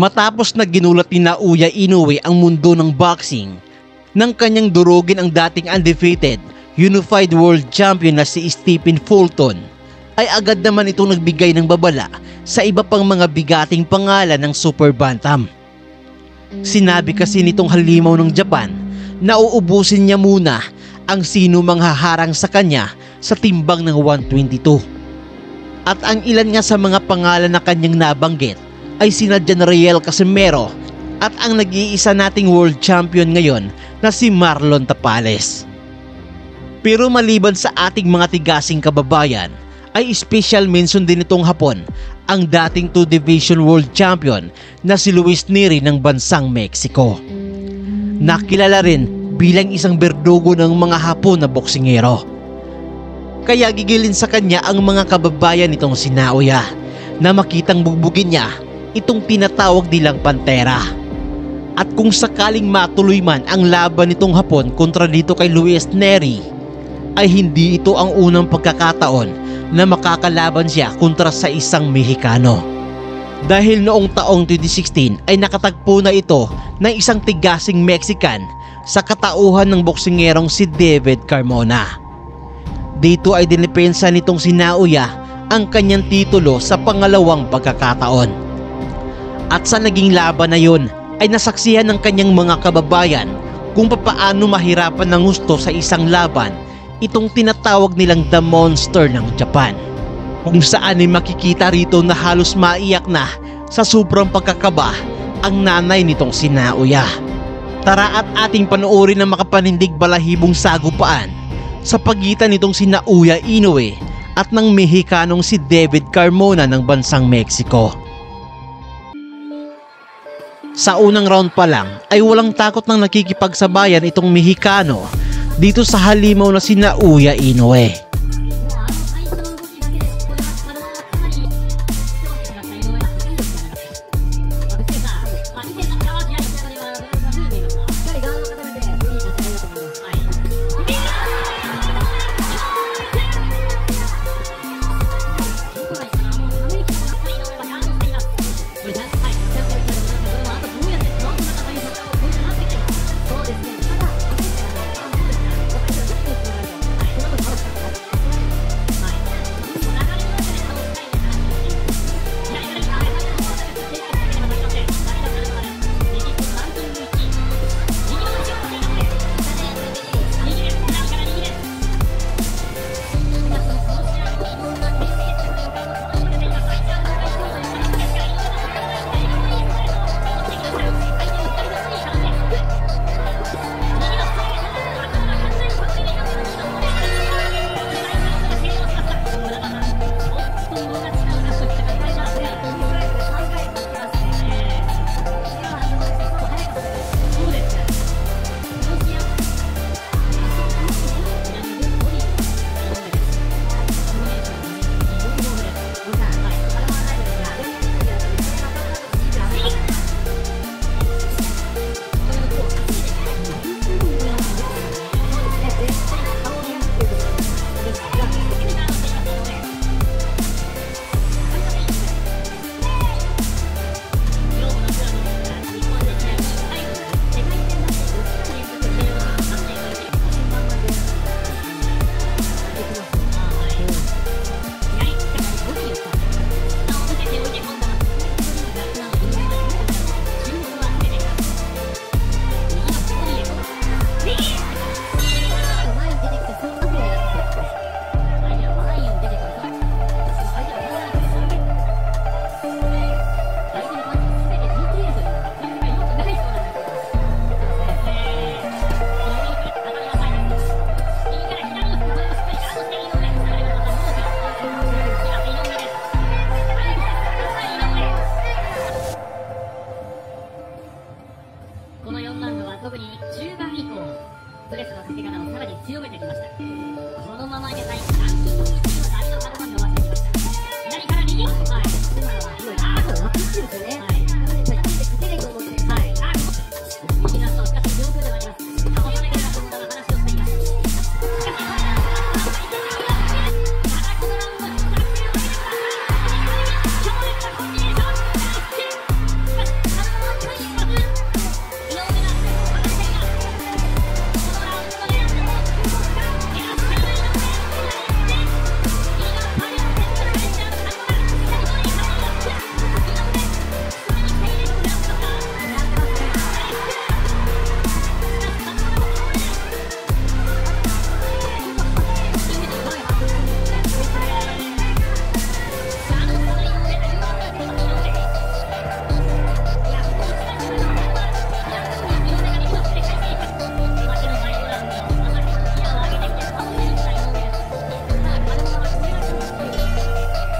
Matapos na ginulat ni Naoya Inoue ang mundo ng boxing nang kanyang durugin ang dating undefeated Unified World Champion na si Stephen Fulton, ay agad naman itong nagbigay ng babala sa iba pang mga bigating pangalan ng Super Bantam. Sinabi kasi nitong halimaw ng Japan na uubusin niya muna ang sino mang haharang sa kanya sa timbang ng 122. At ang ilan nga sa mga pangalan na kanyang nabanggit ay sina Janriel Casimero at ang nag-iisa nating world champion ngayon na si Marlon Tapales. Pero maliban sa ating mga tigasing kababayan, ay special mention din itong hapon ang dating 2 Division World Champion na si Luis Neri ng bansang Mexico. Nakilala rin bilang isang berdugo ng mga Hapon na boksingero. Kaya gigilin sa kanya ang mga kababayan nitong si Naoya na makitang bugbugin niya itong tinatawag nilang Pantera. At kung sakaling matuloy man ang laban nitong Hapon kontra dito kay Luis Neri, ay hindi ito ang unang pagkakataon na makakalaban siya kontra sa isang Mexicano. Dahil noong taong 2016 ay nakatagpo na ito ng isang tigasing Mexican sa katauhan ng boksingerong si David Carmona. Dito ay dinipensa nitong si Naoya ang kanyang titulo sa pangalawang pagkakataon. At sa naging laban na yun ay nasaksihan ng kanyang mga kababayan kung papaano mahirapan ng gusto sa isang laban itong tinatawag nilang The Monster ng Japan, kung saan ay makikita rito na halos maiyak na sa sobrang pagkakaba ang nanay nitong si Naoya. Tara at ating panoorin ang makapanindig balahibong sagupaan sa pagitan nitong si Naoya Inoue at ng Mexicanong si David Carmona ng bansang Mexico. Sa unang round pa lang ay walang takot ng nakikipagsabayan itong Mexicano dito sa halimaw na si Naoya Inoue.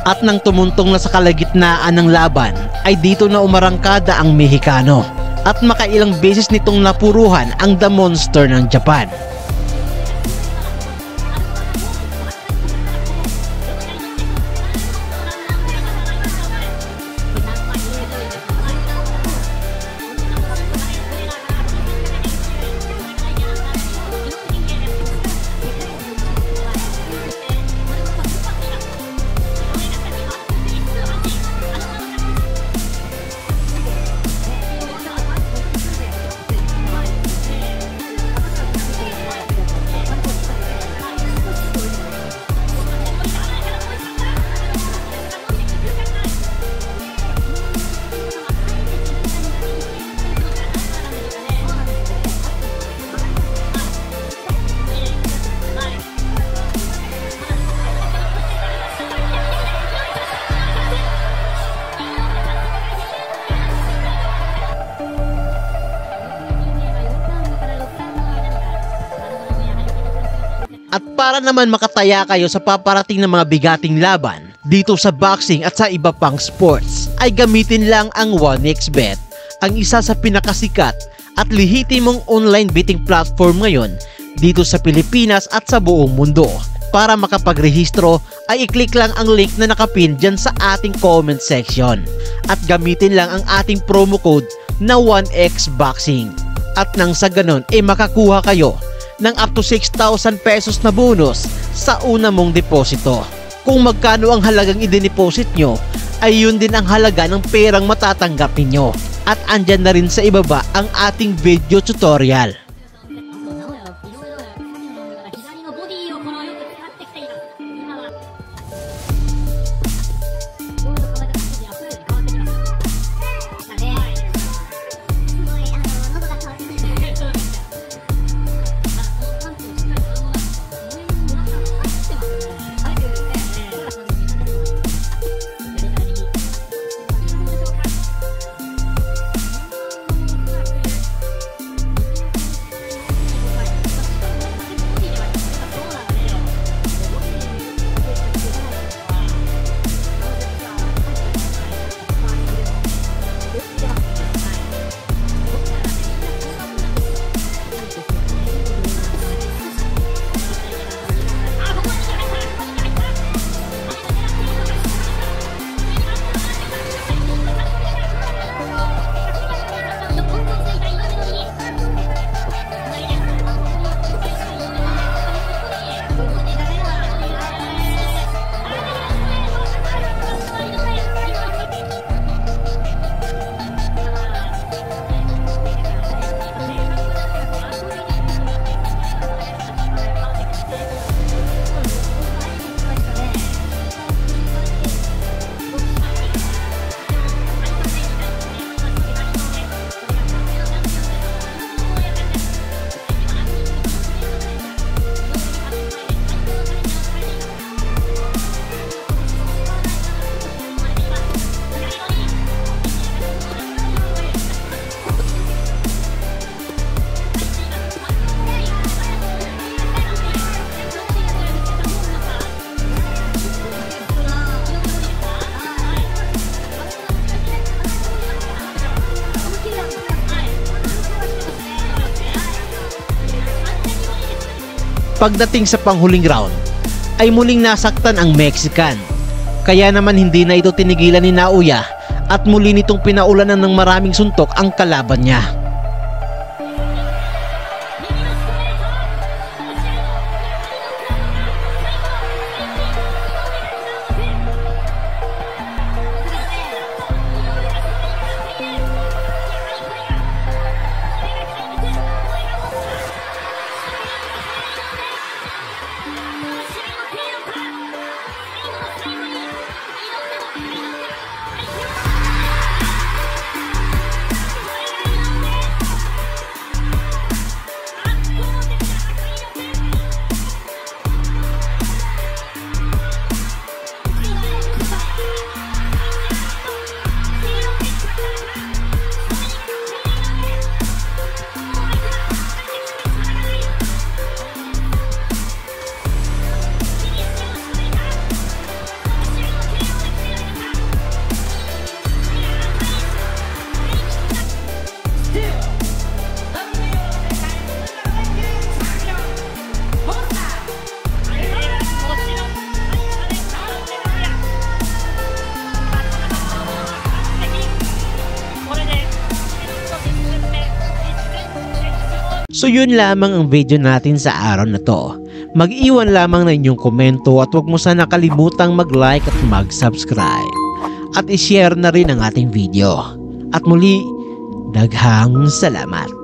At nang tumuntong na sa kalagitnaan ng laban ay dito na umarangkada ang Mexicano at makailang beses nitong napuruhan ang The Monster ng Japan. At para naman makataya kayo sa paparating na mga bigating laban dito sa boxing at sa iba pang sports, ay gamitin lang ang 1xBet, ang isa sa pinakasikat at lehitimong online betting platform ngayon dito sa Pilipinas at sa buong mundo. Para makapagrehistro ay i-click lang ang link na nakapin dyan sa ating comment section at gamitin lang ang ating promo code na 1xboxing. At nang sa ganon ay makakuha kayo ng up to 6,000 pesos na bonus sa una mong deposito. Kung magkano ang halagang i-deposit nyo, ay yun din ang halaga ng perang matatanggap ninyo. At andyan na rin sa ibaba ang ating video tutorial. Pagdating sa panghuling round, ay muling nasaktan ang Mexican. Kaya naman hindi na ito tinigilan ni Naoya at muli nitong pinaulanan ng maraming suntok ang kalaban niya. So yun lamang ang video natin sa araw na to. Mag-iwan lamang na inyong komento at huwag mo sana kalimutang mag-like at mag-subscribe. At i-share na rin ang ating video. At muli, daghang salamat.